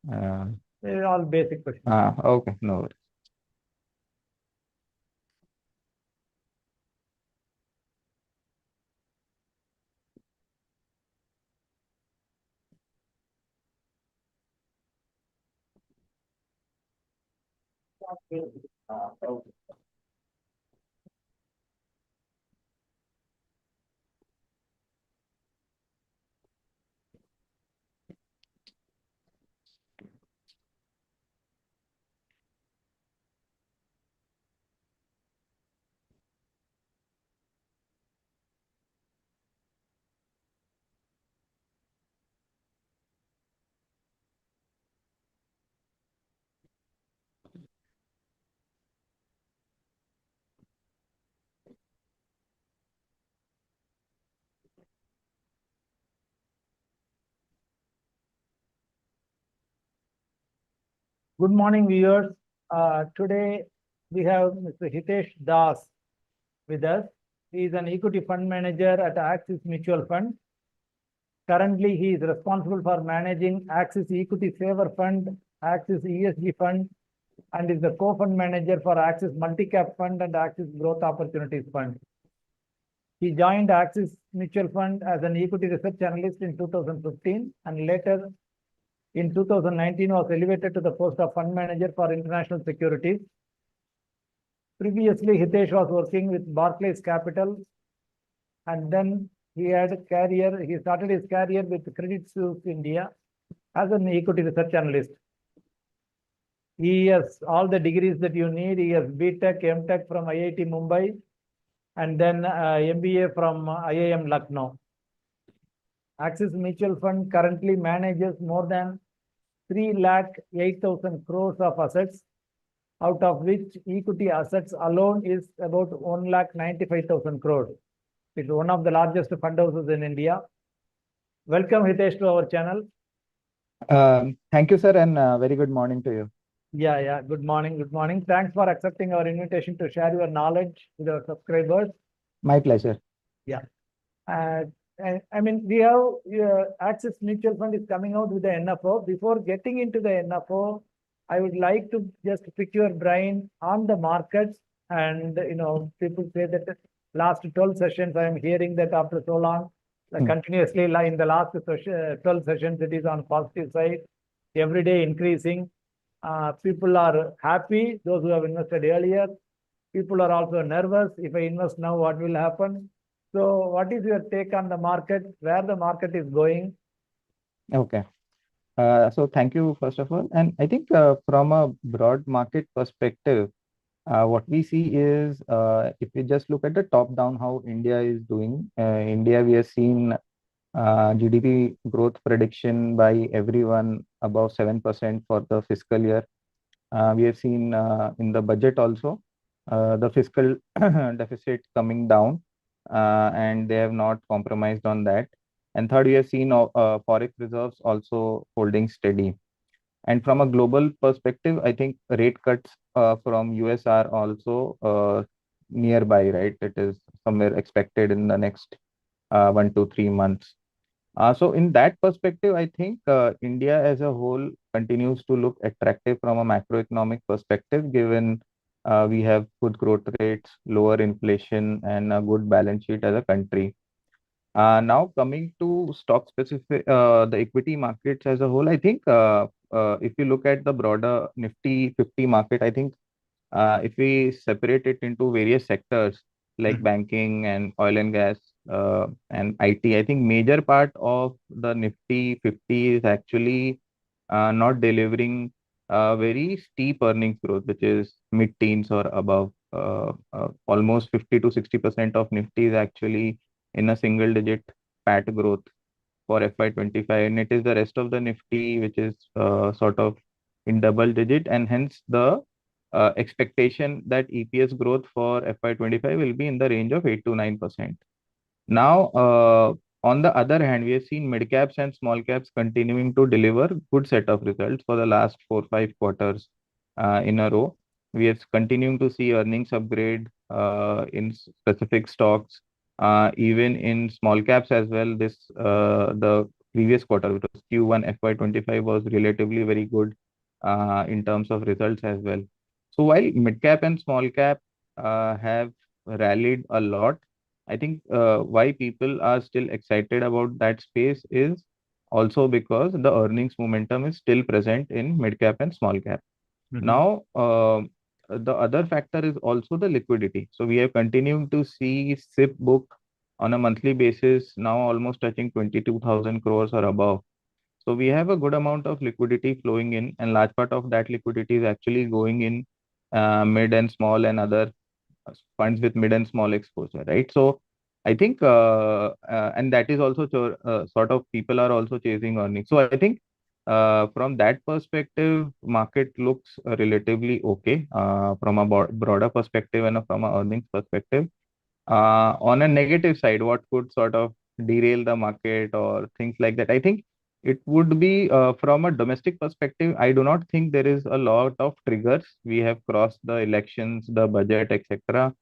Uh, They're all basic questions. okay, no worries. Okay. Good morning, viewers. Today we have Mr. Hitesh Das with us. He is an equity fund manager at Axis Mutual Fund. Currently, he is responsible for managing Axis Equity Saver Fund, Axis ESG Fund, and is the co-fund manager for Axis Multi-Cap Fund and Axis Growth Opportunities Fund. He joined Axis Mutual Fund as an equity research analyst in 2015 and later in 2019 was elevated to the post of fund manager for international securities. Previously, Hitesh was working with Barclays Capital and then he started his career with Credit Suisse India as an equity research analyst. He has all the degrees that you need. He has BTech, MTech from IIT Mumbai, and then MBA from IIM Lucknow. Axis Mutual Fund currently manages more than 3,08,000 crores of assets, out of which equity assets alone is about 1,95,000 crores. It's one of the largest fund houses in India. Welcome, Hitesh, to our channel. Thank you, sir, and very good morning to you. Yeah. Good morning. Good morning. Thanks for accepting our invitation to share your knowledge with our subscribers. My pleasure. Yeah. I mean, we have Axis Mutual Fund is coming out with the NFO. Before getting into the NFO, I would like to just pick your brain on the markets. And, people say that last 12 sessions, I am hearing that after so long, continuously in the last 12 sessions, it is on positive side, every day increasing. People are happy, those who have invested earlier. People are also nervous. If I invest now, what will happen? So what is your take on the market, where the market is going? Okay. So thank you, first of all. And I think from a broad market perspective, what we see is if we just look at the top down, how India is doing. India, we have seen GDP growth prediction by everyone above 7% for the fiscal year. We have seen in the budget also the fiscal deficit coming down, and they have not compromised on that. And third, we have seen forex reserves also holding steady. And from a global perspective, I think rate cuts from US are also nearby, right? It is somewhere expected in the next 1 to 3 months. So in that perspective, I think India as a whole continues to look attractive from a macroeconomic perspective, given we have good growth rates, lower inflation, and a good balance sheet as a country. Now coming to stock specific, the equity markets as a whole, I think if you look at the broader Nifty 50 market, I think if we separate it into various sectors like banking and oil and gas and IT, I think major part of the Nifty 50 is actually not delivering very steep earnings growth, which is mid-teens or above. Almost 50 to 60% of Nifty is actually in a single digit PAT growth for FY25, and it is the rest of the Nifty which is sort of in double digit, and hence the expectation that EPS growth for FY25 will be in the range of 8 to 9%. Now, on the other hand, we have seen mid caps and small caps continuing to deliver good set of results for the last 4 5 quarters in a row. We are continuing to see earnings upgrade in specific stocks, even in small caps as well. The previous quarter, which was Q1 FY25, was relatively very good in terms of results as well. So while mid cap and small cap have rallied a lot, I think why people are still excited about that space is also because the earnings momentum is still present in mid cap and small cap. Now, the other factor is also the liquidity. So we have continued to see SIP book on a monthly basis now almost touching 22,000 crores or above. So we have a good amount of liquidity flowing in, and large part of that liquidity is actually going in mid and small and other funds with mid and small exposure, right? So I think, and that is also sort of people are also chasing earnings. So I think from that perspective, market looks relatively okay from a broader perspective and from a earnings perspective. On a negative side, what could sort of derail the market or things like that? I think it would be from a domestic perspective. I do not think there is a lot of triggers. We have crossed the elections, the budget, etc.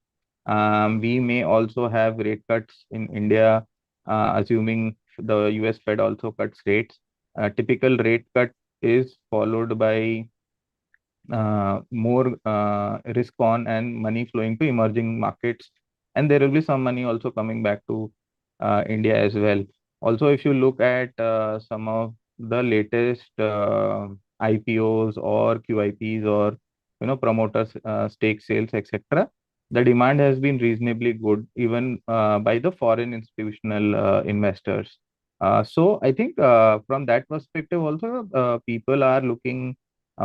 We may also have rate cuts in India, assuming the US Fed also cuts rates. A typical rate cut is followed by more risk on and money flowing to emerging markets. And there will be some money also coming back to India as well. Also, if you look at some of the latest IPOs or QIPs or promoters stake sales, etc., the demand has been reasonably good even by the foreign institutional investors. So I think from that perspective also people are looking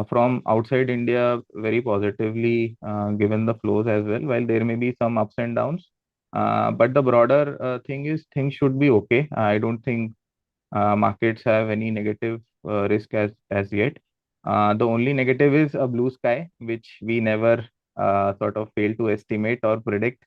from outside India very positively, given the flows as well, while there may be some ups and downs. But the broader thing is things should be okay. I don't think markets have any negative risk as yet. The only negative is a blue sky, which we never sort of fail to estimate or predict.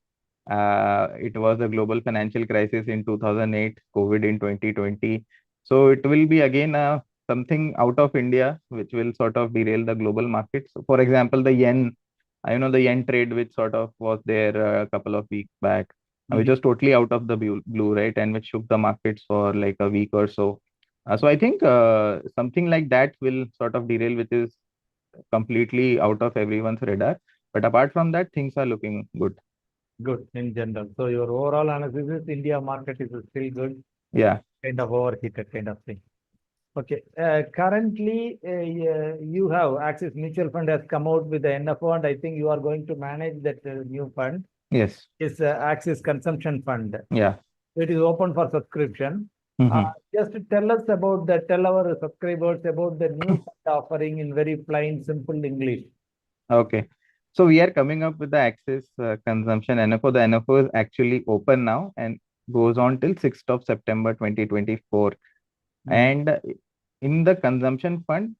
It was the global financial crisis in 2008, COVID in 2020. So it will be again something out of India, which will sort of derail the global markets. So for example, the yen, I know the yen trade, which sort of was there a couple of weeks back, which was totally out of the blue, right? And which shook the markets for like a week or so. So I think something like that will sort of derail, which is completely out of everyone's radar. But apart from that, things are looking good. Good in general. So your overall analysis is India market is still good, Yeah. kind of overheated kind of thing. Okay. Currently, you have Axis Mutual Fund has come out with the NFO, and I think you are going to manage that new fund. Yes. Is Axis Consumption Fund. Yeah. It is open for subscription. Mm-hmm. Just tell us about that. Tell our subscribers about the new fund offering in very plain, simple English. Okay. So we are coming up with the Axis Consumption NFO. The NFO is actually open now and goes on till 6th of September 2024. And in the consumption fund,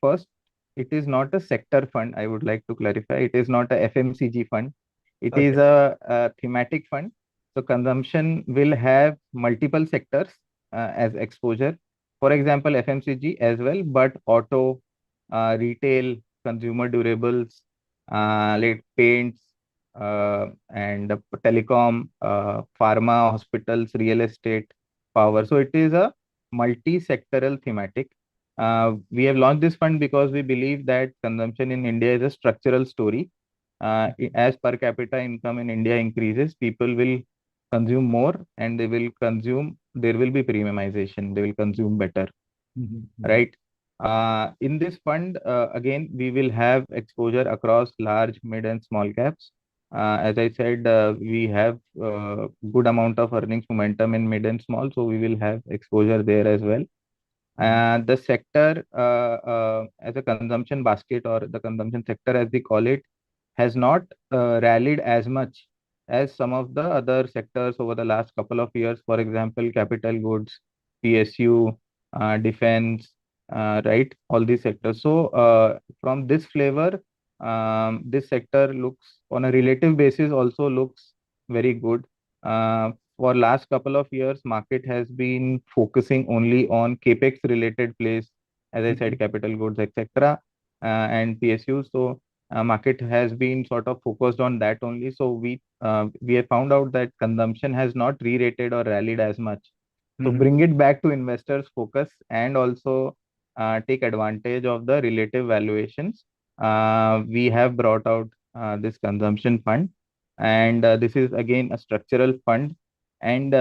first, it is not a sector fund. I would like to clarify. It is not a FMCG fund. It is Okay. a thematic fund. So consumption will have multiple sectors as exposure. For example, FMCG as well, but auto, retail, consumer durables, like paints, and telecom, pharma, hospitals, real estate, power. So it is a multi-sectoral thematic. We have launched this fund because we believe that consumption in India is a structural story. As per capita income in India increases, people will consume more and there will be premiumization, they will consume better, right? In this fund, again, we will have exposure across large, mid, and small caps. As I said, we have good amount of earnings momentum in mid and small, so we will have exposure there as well. The sector, as a consumption basket or the consumption sector, as we call it, has not rallied as much as some of the other sectors over the last couple of years. For example, capital goods, PSU, defense, right? All these sectors. So, from this flavor, this sector looks on a relative basis also looks very good. For last couple of years, market has been focusing only on capex related plays, as I said, capital goods, etc., and PSU. So market has been sort of focused on that only. So we have found out that consumption has not re-rated or rallied as much So bring it back to investors' focus and also take advantage of the relative valuations. We have brought out this consumption fund, and this is again a structural fund. And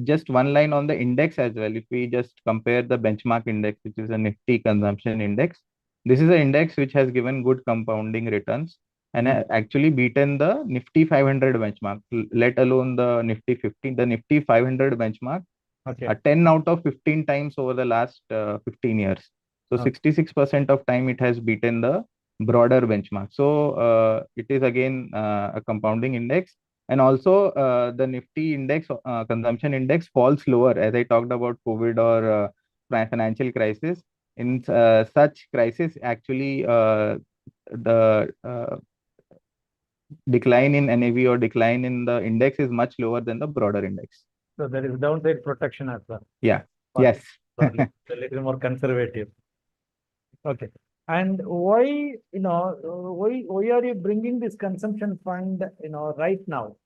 just one line on the index as well. If we just compare the benchmark index, which is a Nifty consumption index, this is an index which has given good compounding returns and actually beaten the Nifty 500 benchmark, let alone the Nifty 50. The Nifty 500 benchmark Okay. 10 out of 15 times over the last 15 years. So 66% of time it has beaten the broader benchmark. So it is again a compounding index. And also the Nifty index, consumption index falls lower as I talked about COVID or financial crisis. In such crisis, actually the decline in NAV or decline in the index is much lower than the broader index. So there is downside protection as well. Yeah. Yes. A little more conservative. Okay. And why, why are you bringing this consumption fund, right now?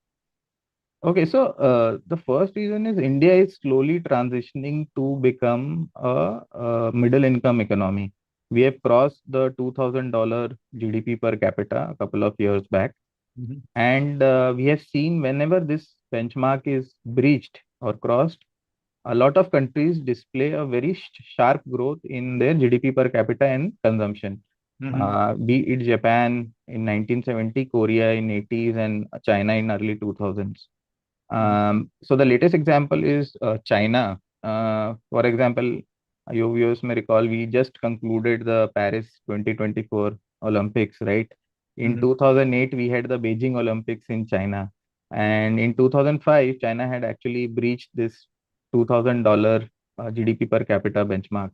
Okay, so the first reason is India is slowly transitioning to become a middle income economy. We have crossed the $2,000 GDP per capita a couple of years back. And we have seen whenever this benchmark is breached or crossed, a lot of countries display a very sharp growth in their GDP per capita and consumption. Be it Japan in 1970, Korea in 80s, and China in early 2000s. So the latest example is China. For example, your viewers may recall we just concluded the Paris 2024 Olympics, right? In 2008, we had the Beijing Olympics in China. And in 2005, China had actually breached this $2,000 GDP per capita benchmark.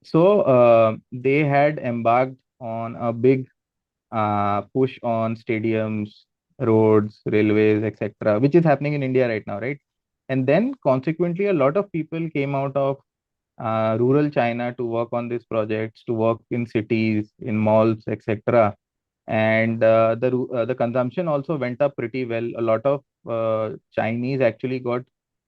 So they had embarked on a big push on stadiums, roads, railways, etc., which is happening in India right now, right? And then consequently, a lot of people came out of rural China to work on these projects, to work in cities, in malls, etc. And the consumption also went up pretty well. A lot of Chinese actually got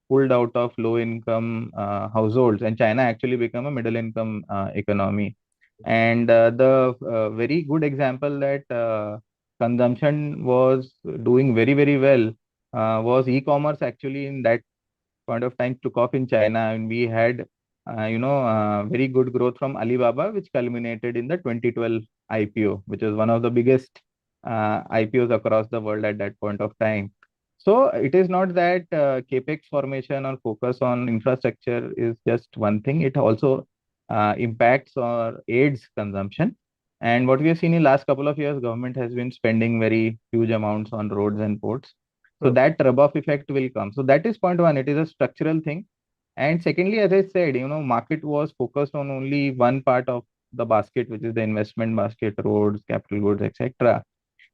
pulled out of low income households, and China actually became a middle income economy. And the very good example that consumption was doing very, very well was e-commerce actually in that point of time took off in China, and we had, very good growth from Alibaba, which culminated in the 2012 IPO, which was one of the biggest IPOs across the world at that point of time. So it is not that capex formation or focus on infrastructure is just one thing. It also impacts or aids consumption. And what we have seen in last couple of years, government has been spending very huge amounts on roads and ports. So that rub-off effect will come. So that is point one. It is a structural thing. And secondly, as I said, market was focused on only one part of the basket, which is the investment basket, roads, capital goods, etc.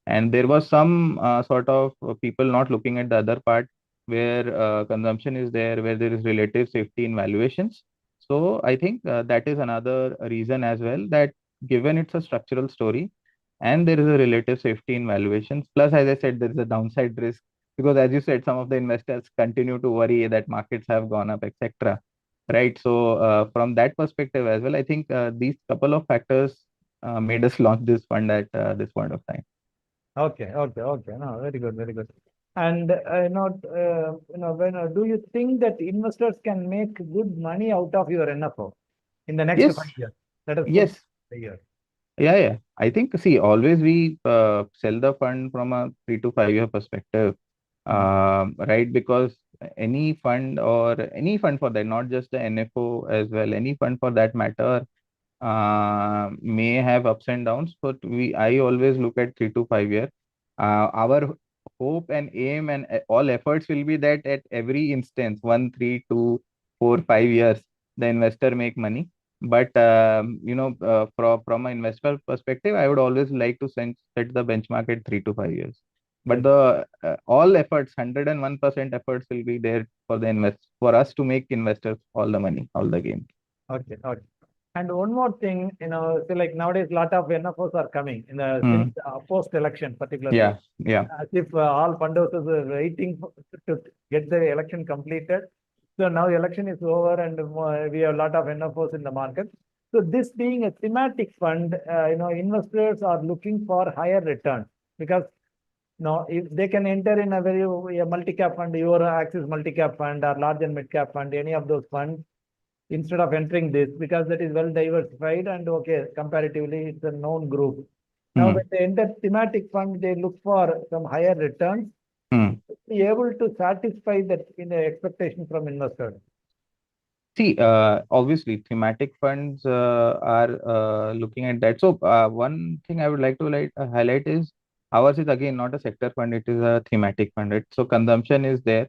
And there was some sort of people not looking at the other part where consumption is there, where there is relative safety in valuations. So I think that is another reason as well, that given it's a structural story and there is a relative safety in valuations, plus as I said, there is a downside risk because as you said, some of the investors continue to worry that markets have gone up, etc. Right. So from that perspective as well, I think these couple of factors made us launch this fund at this point of time. Okay. No, very good, very good. And when do you think that investors can make good money out of your NFO in the next Yes. 5 years? That is Yes. a year. Yeah. I think, see, always we sell the fund from a 3 to 5 year perspective, right? Because any fund or any fund for that, not just the NFO as well, any fund for that matter, may have ups and downs, but I always look at 3 to 5 year. Our hope and aim and all efforts will be that at every instance, 1, 3, 2, 4, 5 years, the investor make money. But from an investor perspective, I would always like to set the benchmark at 3 to 5 years. But the all efforts, 101% efforts will be there for for us to make investors all the money, all the game. Okay. And one more thing, so like nowadays, lot of NFOs are coming in the since post-election, particularly. Yeah. As if all fund houses are waiting to get the election completed. So now election is over and we have a lot of NFOs in the market. So this being a thematic fund, investors are looking for higher returns because now if they can enter in a multi-cap fund, your Axis multi-cap fund or large and mid-cap fund, any of those funds, instead of entering this because that is well diversified and okay, comparatively it's a known group. Now when they enter thematic fund, they look for some higher returns, be able to satisfy that in the expectation from investors. See, obviously, thematic funds are looking at that. So, one thing I would like to highlight is ours is again not a sector fund; it is a thematic fund. Right? So, consumption is there.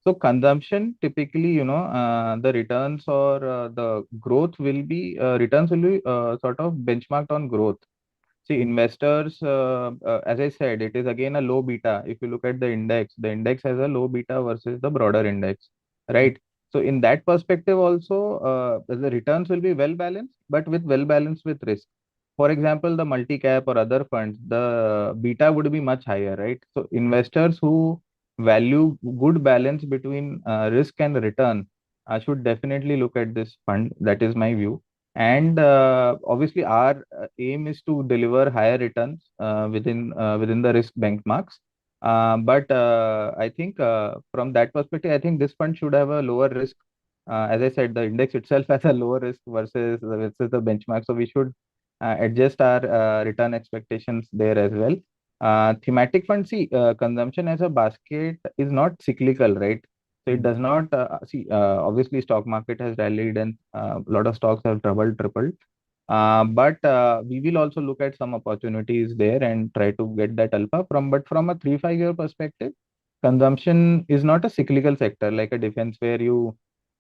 So, consumption typically, the returns or the growth will be returns will be sort of benchmarked on growth. See, investors, as I said, it is again a low beta. If you look at the index has a low beta versus the broader index, right? So, in that perspective, also, the returns will be well balanced, but with well balanced with risk. For example, the multi cap or other funds, the beta would be much higher, right? So, investors who value good balance between risk and return should definitely look at this fund. That is my view. And obviously, our aim is to deliver higher returns within the risk benchmarks. But I think from that perspective, I think this fund should have a lower risk. As I said, the index itself has a lower risk versus the benchmark. So we should adjust our return expectations there as well. Thematic fund, see, consumption as a basket is not cyclical, right? So it does not see. Obviously, stock market has rallied and a lot of stocks have doubled, tripled. But we will also look at some opportunities there and try to get that alpha from. But from a 3-5 year perspective, consumption is not a cyclical sector like a defense where you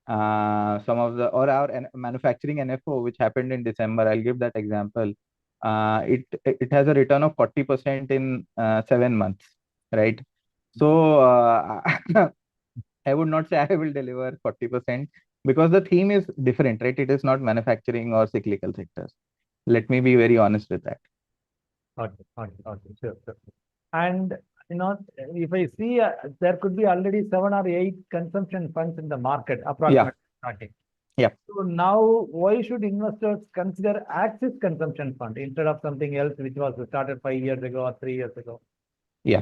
some of the or our manufacturing NFO which happened in December. I'll give that example. It has a return of 40% in 7 months, right? So I would not say I will deliver 40% because the theme is different, right? It is not manufacturing or cyclical sectors. Let me be very honest with that. Okay, sure, sure. And if I see there could be already 7 or 8 consumption funds in the market, Yeah, approximately starting. yeah, So now, why should investors consider Axis Consumption Fund instead of something else which was started 5 years ago or 3 years ago? yeah.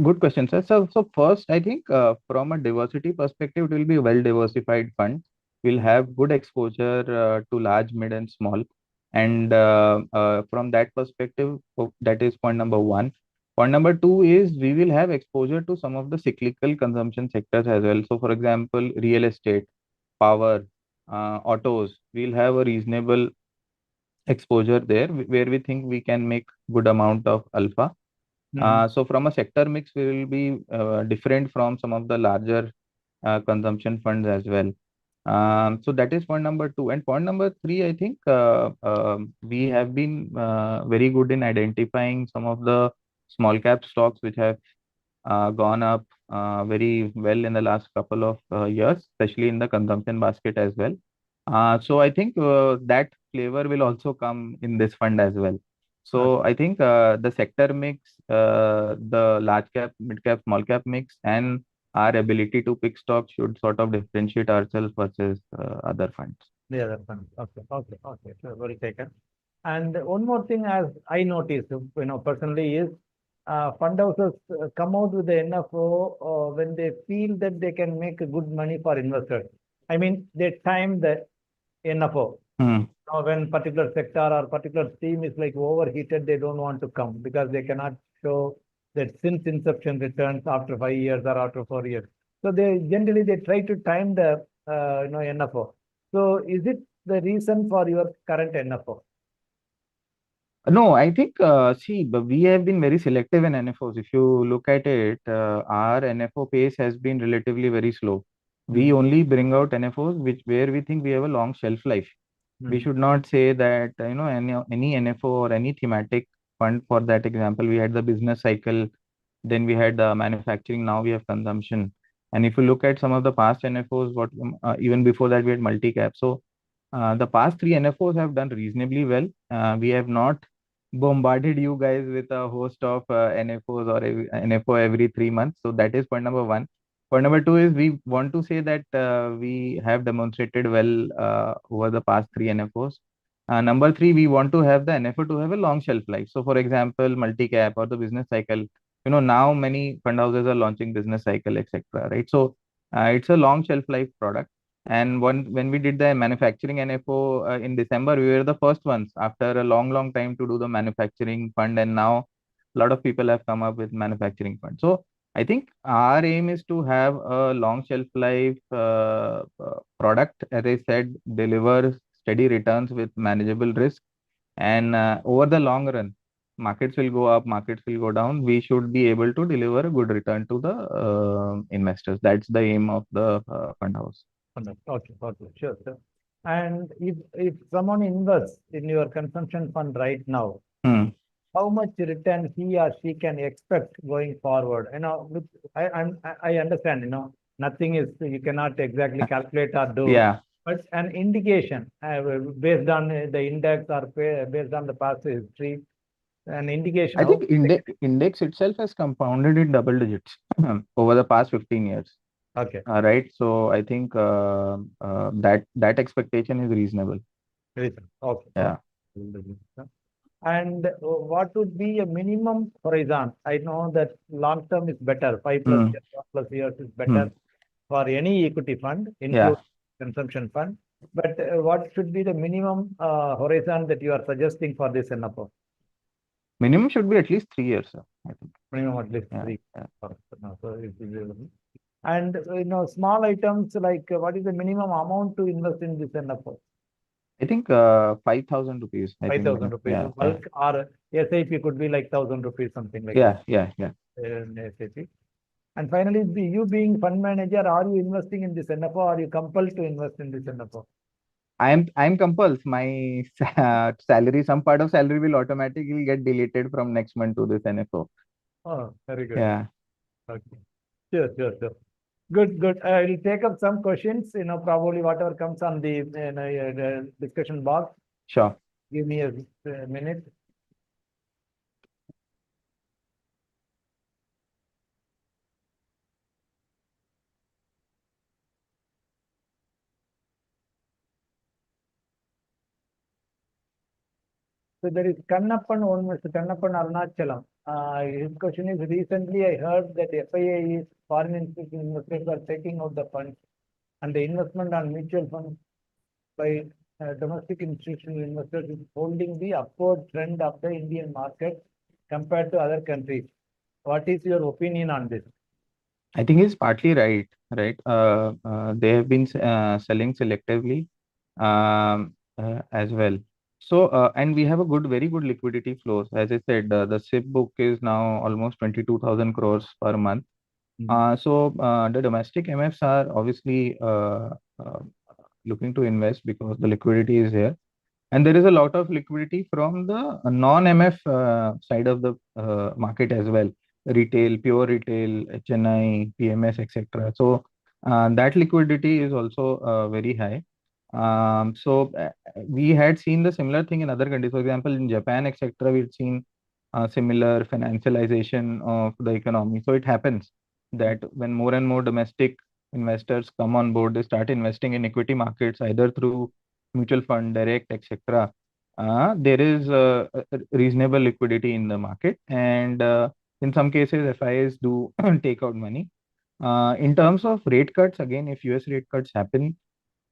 Good question, sir. So first, I think from a diversity perspective, it will be a well-diversified fund. We'll have good exposure to large, mid, and small. And from that perspective, that is point number one. Point number two is we will have exposure to some of the cyclical consumption sectors as well. So, for example, real estate, power, autos, we'll have a reasonable exposure there where we think we can make good amount of alpha. So from a sector mix, we will be different from some of the larger consumption funds as well. So that is point number two. And point number three, I think we have been very good in identifying some of the small cap stocks which have gone up very well in the last couple of years, especially in the consumption basket as well. So I think that flavor will also come in this fund as well. So I think the sector mix, the large cap, mid cap, small cap mix, and our ability to pick stocks should sort of differentiate ourselves versus other funds. The other fund. Okay. Sure, well taken. And one more thing, as I noticed, personally, is fund houses come out with the NFO when they feel that they can make good money for investors. I mean, they time the NFO. Hmm. When particular sector or particular theme is like overheated, they don't want to come because they cannot show that since inception returns after 5 years or after 4 years. So they generally they try to time the NFO. So is it the reason for your current NFO? No, I think, see, but we have been very selective in NFOs. If you look at it, our NFO pace has been relatively very slow. We only bring out NFOs where we think we have a long shelf life. We should not say that, any NFO or any thematic fund, for that example, we had the business cycle, then we had the manufacturing, now we have consumption. And if you look at some of the past NFOs, even before that, we had multi-cap. So the past three NFOs have done reasonably well. We have not bombarded you guys with a host of NFOs or NFO every 3 months. So that is point number one. Point number two is we want to say that we have demonstrated well over the past three NFOs. Number three, we want to have the NFO to have a long shelf life. So, for example, multi-cap or the business cycle. Now many fund houses are launching business cycle, etc. Right? So, it's a long shelf life product. And when we did the manufacturing NFO in December, we were the first ones after a long, long time to do the manufacturing fund. And now a lot of people have come up with manufacturing fund. So I think our aim is to have a long shelf life product, as I said, deliver steady returns with manageable risk. And over the long run, markets will go up, markets will go down. We should be able to deliver a good return to the investors. That's the aim of the fund house. Okay, okay, sure, sure. And if someone invests in your consumption fund right now, Hmm. how much return he or she can expect going forward? I understand, nothing is, you cannot exactly calculate or do, Yeah, but an indication based on the index or based on the past history, an indication I how think index itself has compounded in double digits over the past 15 years. okay, Right. So I think that expectation is reasonable. reason. Okay, Yeah. okay. And what would be a minimum horizon? I know that long term is better, 5 plus Hmm. years, 1 plus years is Hmm. better for any equity fund, Yeah. including consumption fund. But what should be the minimum horizon that you are suggesting for this NFO? Minimum should be at least 3 years, sir, I think. Minimum at least Yeah. three. Yeah. So and small items like what is the minimum amount to invest in this NFO? I think 5,000 rupees. I Five think thousand rupees. yeah. Yeah. Bulk or SIP could be like 1,000 rupees, something like that. Yeah. Yeah. Yeah. SIP. And finally, you being fund manager, are you investing in this NFO? Are you compelled to invest in this NFO? I'm compulsed. My salary, some part of salary will automatically get deleted from next month to this NFO. Oh, very good. Yeah. Okay. Sure, sure, sure. Good, good. I will take up some questions, probably whatever comes on the discussion box. Sure. Give me a minute. So there is Kannappan, one Mr. Kannappan Arunachalam. His question is, recently I heard that FIA is foreign institutional investors are taking out the funds and the investment on mutual funds by domestic institutional investors is holding the upward trend of the Indian market compared to other countries. What is your opinion on this? I think he's partly right. Right. They have been selling selectively as well. So, and we have a very good liquidity flows. As I said, the SIP book is now almost 22,000 crores per month. So, the domestic MFs are obviously uh, looking to invest because the liquidity is here. And there is a lot of liquidity from the non-MF side of the market as well, retail, pure retail, HNI, PMS, etc. So that liquidity is also very high. We had seen the similar thing in other countries. For example, in Japan, etc., we've seen similar financialization of the economy. So it happens that when more and more domestic investors come on board, they start investing in equity markets either through mutual fund, direct, etc. There is a reasonable liquidity in the market, and in some cases, FIs do take out money. In terms of rate cuts, again, if US rate cuts happen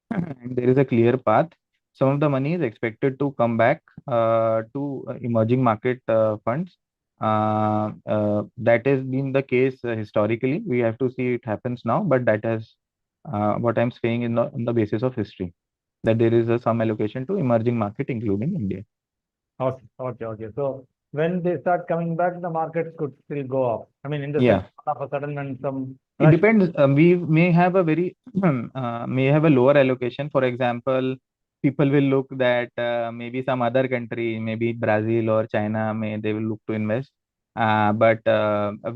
and there is a clear path, some of the money is expected to come back to emerging market funds. That has been the case historically. We have to see it happens now, but that has what I'm saying on the basis of history, that there is some allocation to emerging market, including India. Okay, okay, okay. So when they start coming back, the market could still go up. I mean, in the sense, Yeah, all of a sudden, when some it rush. depends. We may have a very may have a lower allocation. For example, people will look that maybe some other country, maybe Brazil or China, may they will look to invest. But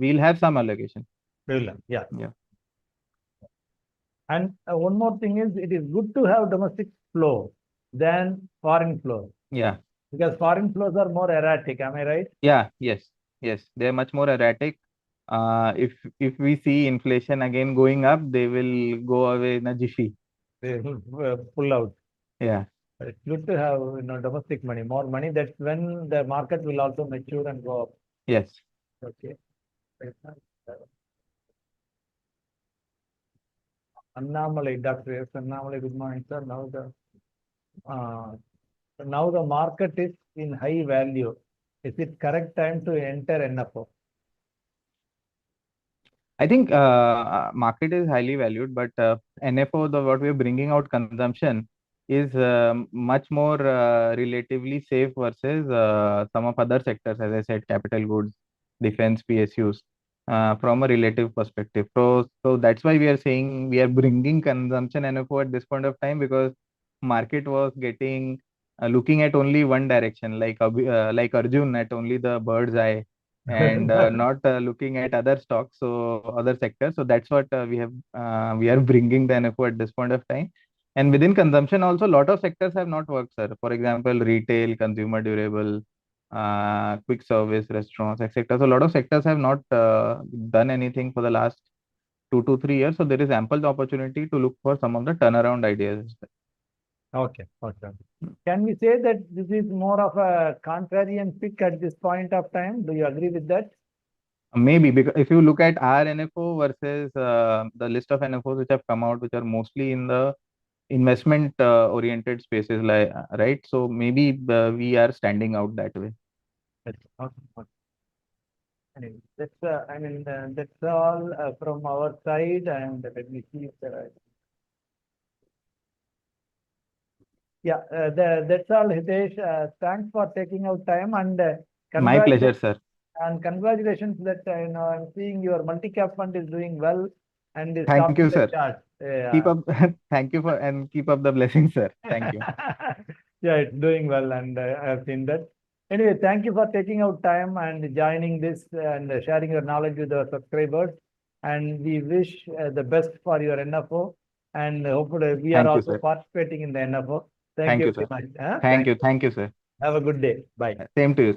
we'll have some allocation. Yeah. Yeah, And one more thing is, it is good to have domestic flow than foreign flow yeah, because foreign flows are more erratic. Am I right? yeah. Yes, yes. They're much more erratic. If we see inflation again going up, they will go away in a jiffy. They will pull out. Yeah. It's good to have domestic money, more money. That's when the market will also mature and go up. Yes. Okay. Annamalai, Dr. S. Annamalai, good morning, sir. Uh, now the market is in high value. Is it correct time to enter NFO? I think market is highly valued, but NFO, the what we're bringing out consumption is much more relatively safe versus some of other sectors, as I said, capital goods, defense, PSUs, from a relative perspective. So that's why we are saying we are bringing consumption NFO at this point of time, because market was getting looking at only one direction, like Arjun at only the bird's eye, and not looking at other stocks, so other sectors. So that's what we are bringing the NFO at this point of time. And within consumption also, a lot of sectors have not worked, sir. For example, retail, consumer durable, quick service, restaurants, etc. So a lot of sectors have not done anything for the last 2 to 3 years. So there is ample opportunity to look for some of the turnaround ideas. Okay. Can we say that this is more of a contrarian pick at this point of time? Do you agree with that? Maybe, because if you look at our NFO versus the list of NFOs which have come out, which are mostly in the investment oriented spaces, like right, so maybe we are standing out that way. Okay. Anyway, that's all from our side, and let me see if there are. Yeah, that's all, Hitesh. Thanks for taking out time, and My pleasure, congratulations. sir. And congratulations that I'm seeing your multi-cap fund is doing well and is Thank topping you, the sir. chart. Keep Yeah. up. Thank you for, and keep up the blessings, sir. Thank you. Yeah, it's doing well, and I have seen that. Anyway, thank you for taking out time and joining this and sharing your knowledge with our subscribers. And we wish the best for your NFO. And hopefully, we are Thank you, also sir. participating in the NFO. Thank Thank you you, very sir. much. Huh? Thank you, sir. Have a good day. Bye. Same to you.